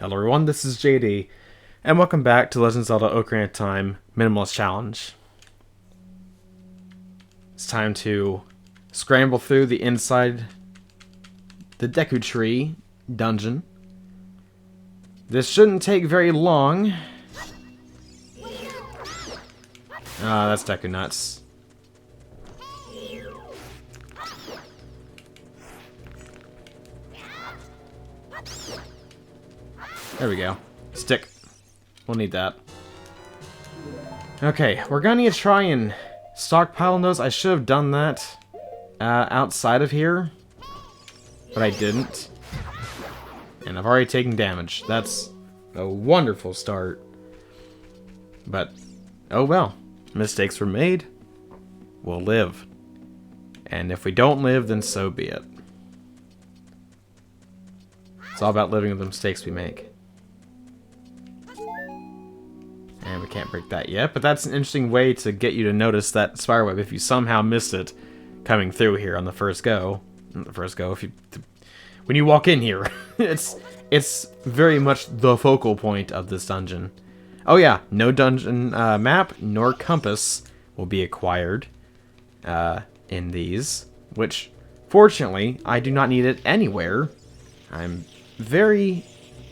Hello everyone, this is JD, and welcome back to Legend of Zelda Ocarina of Time Minimalist Challenge. It's time to scramble through the inside the Deku Tree dungeon. This shouldn't take very long. That's Deku Nuts. There we go. Stick. We'll need that. Okay, we're gonna need to try and stockpile those. I should have done that outside of here, but I didn't. And I've already taken damage. That's a wonderful start. But, oh well. Mistakes were made. We'll live. And if we don't live, then so be it. It's all about living with the mistakes we make. And we can't break that yet, but that's an interesting way to get you to notice that spider web if you somehow missed it coming through here on the first go. Not the first go, when you walk in here, it's very much the focal point of this dungeon. Oh yeah, no dungeon map nor compass will be acquired in these, which fortunately I do not need it anywhere. I'm very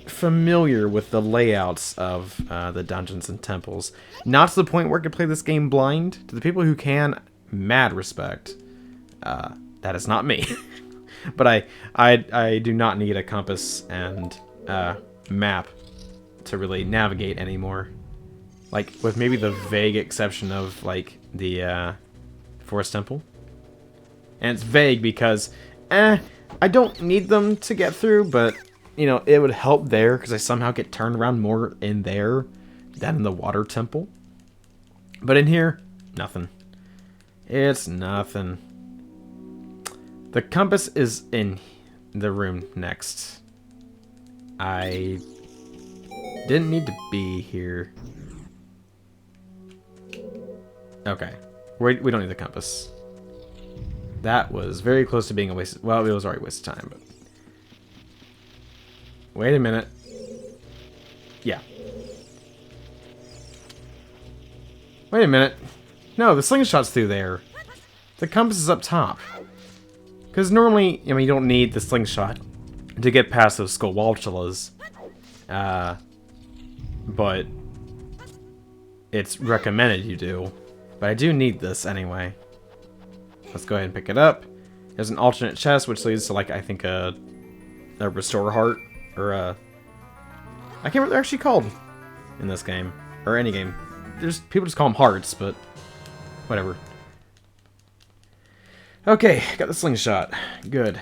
familiar with the layouts of the dungeons and temples. Not to the point where I could play this game blind. To the people who can, mad respect. That is not me. But I do not need a compass and map to really navigate anymore. Like, with maybe the vague exception of, like, the Forest Temple. And it's vague because, I don't need them to get through, but you know, it would help there because I somehow get turned around more in there than in the water temple. But in here, nothing. It's nothing. The compass is in the room next. I didn't need to be here. Okay. We don't need the compass. That was very close to being a waste. Well, it was already a waste of time, but wait a minute. Yeah. Wait a minute. No, the slingshot's through there. The compass is up top. Because normally, I mean, you don't need the slingshot to get past those Skullwaltulas. But it's recommended you do. But I do need this anyway. Let's go ahead and pick it up. There's an alternate chest, which leads to, like, I think a restore heart. Or, I can't remember what they're actually called in this game. Or any game. People just call them hearts, but whatever. Okay, got the slingshot. Good.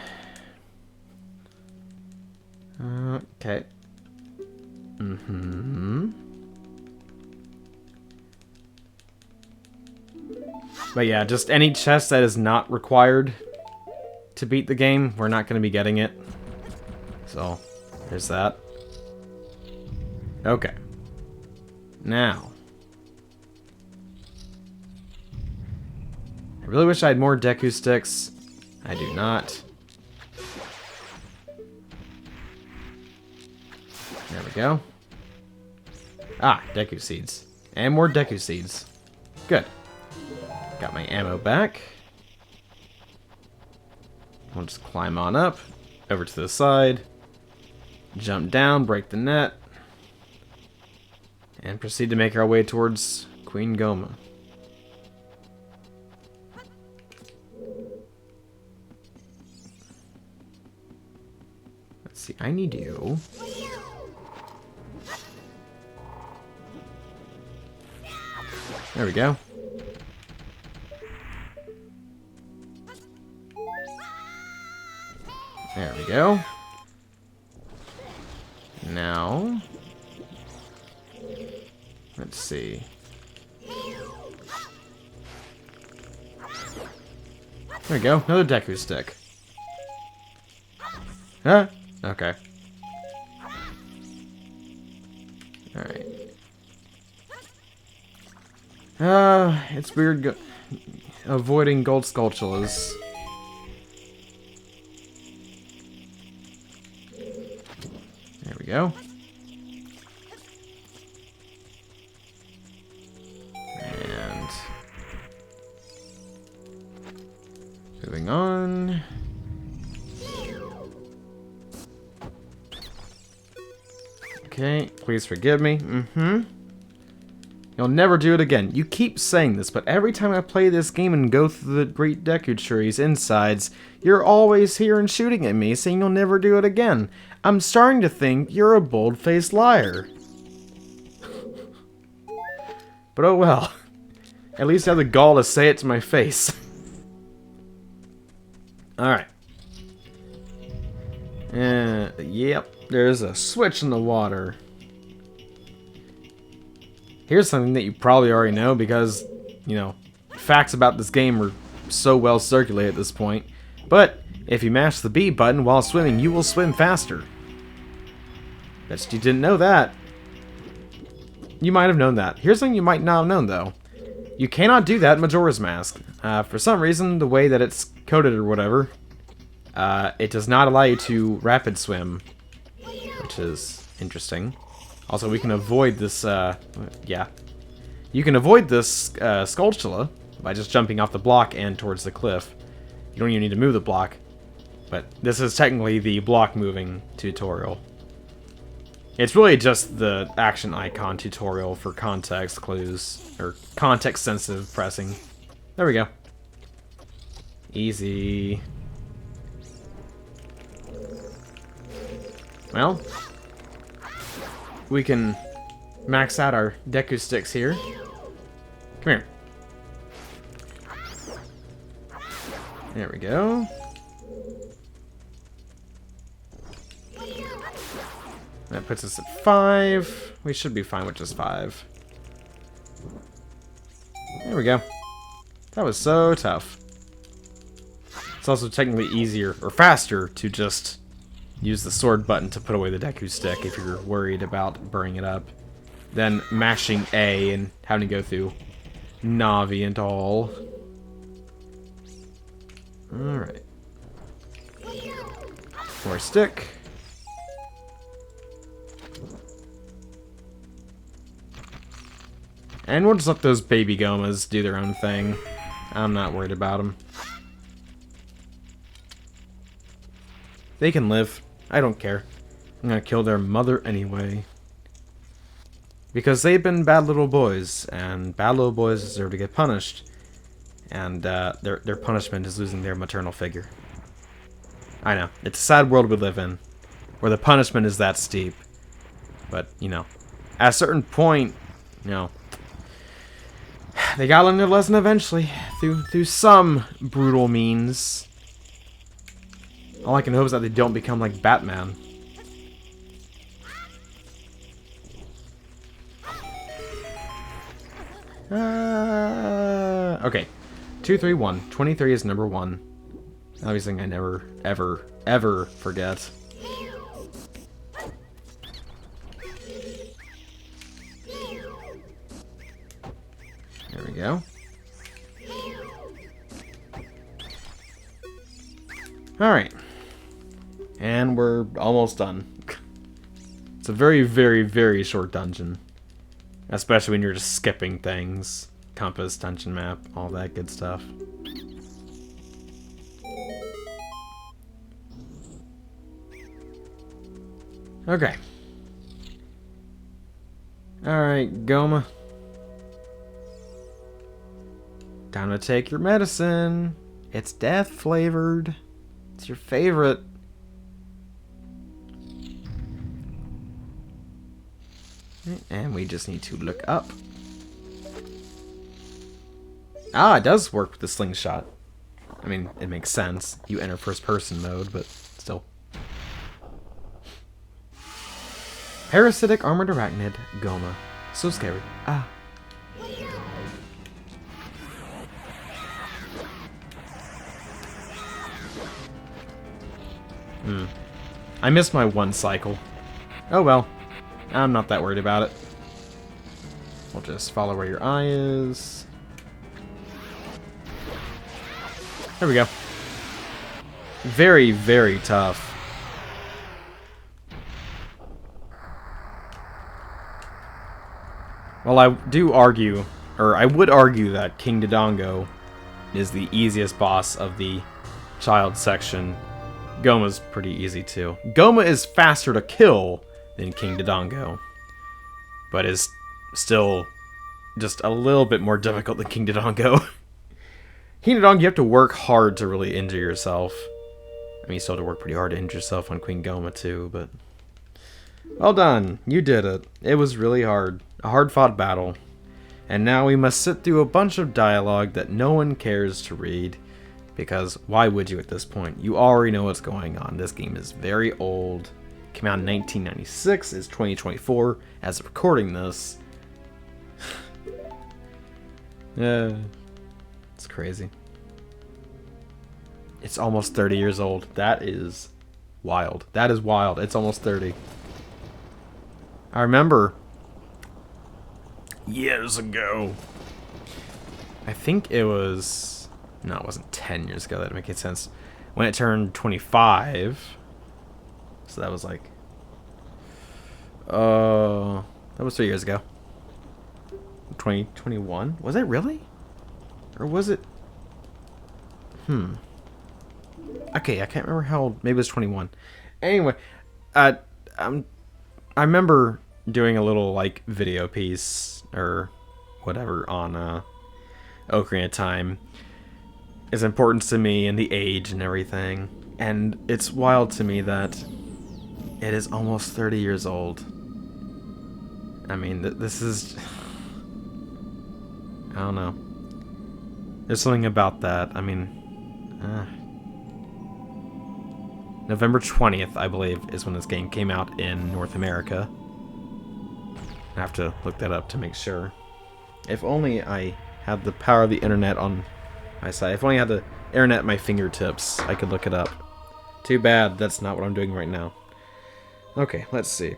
Okay. But yeah, just any chest that is not required to beat the game, we're not going to be getting it. So, there's that. Okay. Now. I really wish I had more Deku sticks. I do not. There we go. Ah, Deku seeds. And more Deku seeds. Good. Got my ammo back. We'll just climb on up. Over to the side. Jump down, break the net. And proceed to make our way towards Queen Goma. Let's see, I need you. There we go. There we go. Now, let's see. There we go. Another Deku stick. Huh? Okay. Alright. It's weird avoiding gold Skulltulas. There we go. Okay, please forgive me. You'll never do it again. You keep saying this, but every time I play this game and go through the Great Deku Tree's insides, you're always here and shooting at me, saying you'll never do it again. I'm starting to think you're a bold-faced liar. But oh well. At least I have the gall to say it to my face. Alright. Yep, there's a switch in the water. Here's something that you probably already know because, you know, facts about this game are so well circulated at this point. But if you mash the B button while swimming, you will swim faster. Bet you didn't know that. You might have known that. Here's something you might not have known, though. You cannot do that in Majora's Mask. For some reason, the way that it's coded or whatever, it does not allow you to rapid swim, which is interesting. Also, we can avoid this, yeah. You can avoid this Skulltula by just jumping off the block and towards the cliff. You don't even need to move the block. But this is technically the block moving tutorial. It's really just the action icon tutorial for context clues, or context-sensitive pressing. There we go. Easy. Well, we can max out our Deku sticks here. Come here. There we go. That puts us at 5. We should be fine with just 5. There we go. That was so tough. It's also technically easier, or faster, to just use the sword button to put away the Deku stick if you're worried about burning it up, than mashing A and having to go through Navi and all. Alright. More stick. And we'll just let those baby Gomas do their own thing. I'm not worried about them. They can live. I don't care. I'm gonna kill their mother anyway. Because they've been bad little boys, and bad little boys deserve to get punished. And their punishment is losing their maternal figure. I know. It's a sad world we live in, where the punishment is that steep. But, you know, at a certain point, you know, they gotta learn their lesson eventually, through some brutal means. All I can hope is that they don't become like Batman. Okay. 2, 3, 1. 23 is number 1. Obviously, I never, ever, ever forget. There we go. Alright. And we're almost done. It's a very, very, very short dungeon. Especially when you're just skipping things. Compass, dungeon map, all that good stuff. Okay. Alright, Goma. Time to take your medicine. It's death flavored. It's your favorite. And we just need to look up. Ah, it does work with the slingshot. I mean, it makes sense. You enter first person mode, but still. Parasitic armored arachnid, Goma. So scary. Ah. I missed my 1 cycle. Oh well. I'm not that worried about it. We'll just follow where your eye is. There we go. Very, very tough. Well, I do argue, or I would argue that King Dodongo is the easiest boss of the child section. Goma's pretty easy too. Goma is faster to kill than King Dodongo, but is still just a little bit more difficult than King Dodongo. King Dodongo, you have to work hard to really injure yourself. I mean, you still have to work pretty hard to injure yourself on Queen Goma too, but... Well done, you did it. It was really hard. A hard-fought battle. And now we must sit through a bunch of dialogue that no one cares to read. Because why would you at this point? You already know what's going on. This game is very old. Came out in 1996. It's 2024 as of recording this. Yeah, it's crazy. It's almost 30 years old. That is wild. That is wild. It's almost 30. I remember years ago. I think it was... No, it wasn't 10 years ago. That would make sense. When it turned 25. So that was like... that was 3 years ago. 2021? Was it really? Or was it... Okay, I can't remember how old. Maybe it was 21. Anyway, I remember doing a little, like, video piece or whatever on Ocarina Time. Its importance to me and the age and everything. And it's wild to me that it is almost 30 years old. I mean, this is... I don't know. There's something about that. I mean... November 20th, I believe, is when this game came out in North America. I have to look that up to make sure. If only I had the power of the internet on my side. If only I had the internet at my fingertips, I could look it up. Too bad that's not what I'm doing right now. Okay, let's see.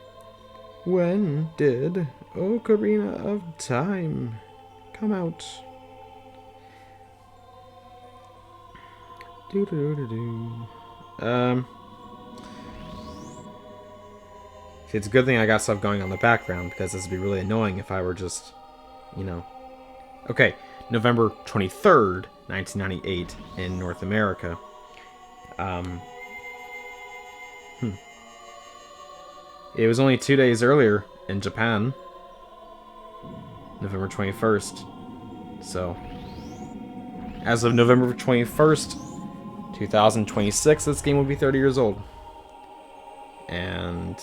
When did Ocarina of Time come out? See, it's a good thing I got stuff going on in the background, because this would be really annoying if I were just, you know. Okay, November 23rd, 1998 in North America. It was only 2 days earlier in Japan. November 21st. So, as of November 21st, 2026, this game will be 30 years old. And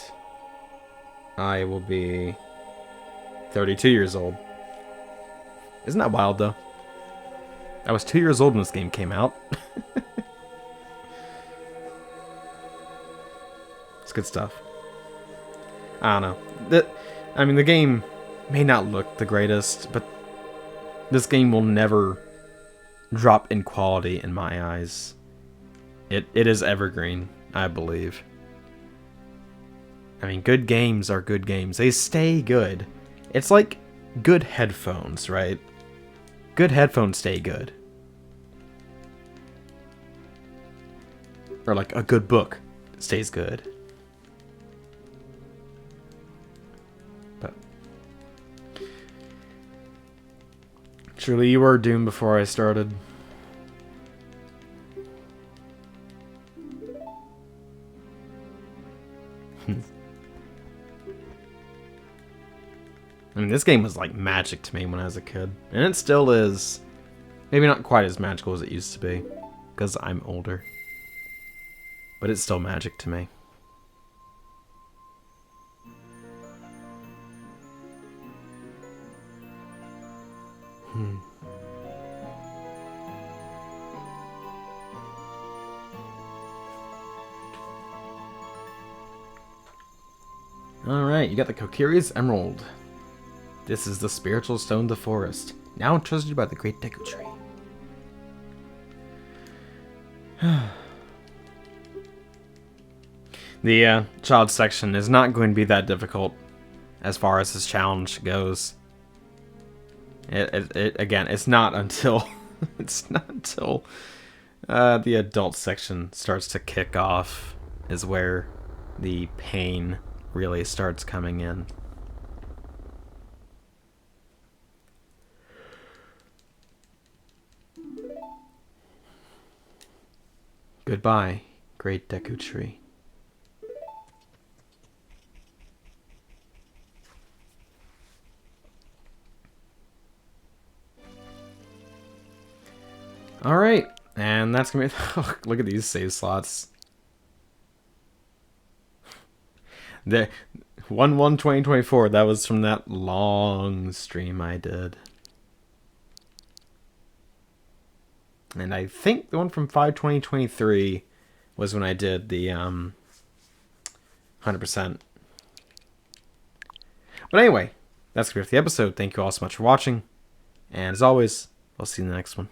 I will be 32 years old. Isn't that wild, though? I was 2 years old when this game came out. It's good stuff. I don't know. I mean, the game may not look the greatest, but this game will never drop in quality in my eyes. It is evergreen, I believe. I mean, good games are good games. They stay good. It's like good headphones, right? Good headphones stay good. Or like a good book stays good. But surely you were doomed before I started. I mean, this game was like magic to me when I was a kid. And it still is. Maybe not quite as magical as it used to be, because I'm older. But it's still magic to me. Alright, you got the Kokiri's Emerald. This is the spiritual stone of the forest, now treasured by the great Deku Tree. The child section is not going to be that difficult as far as this challenge goes. Again, it's not until the adult section starts to kick off is where the pain really starts coming in. Goodbye, great Deku Tree. Alright, and that's gonna be... Oh, look at these save slots. The 1/1/2024, that was from that long stream I did. And I think the one from 5/20/23 was when I did the 100%. But anyway, that's gonna be it for the episode. Thank you all so much for watching. And as always, I'll see you in the next one.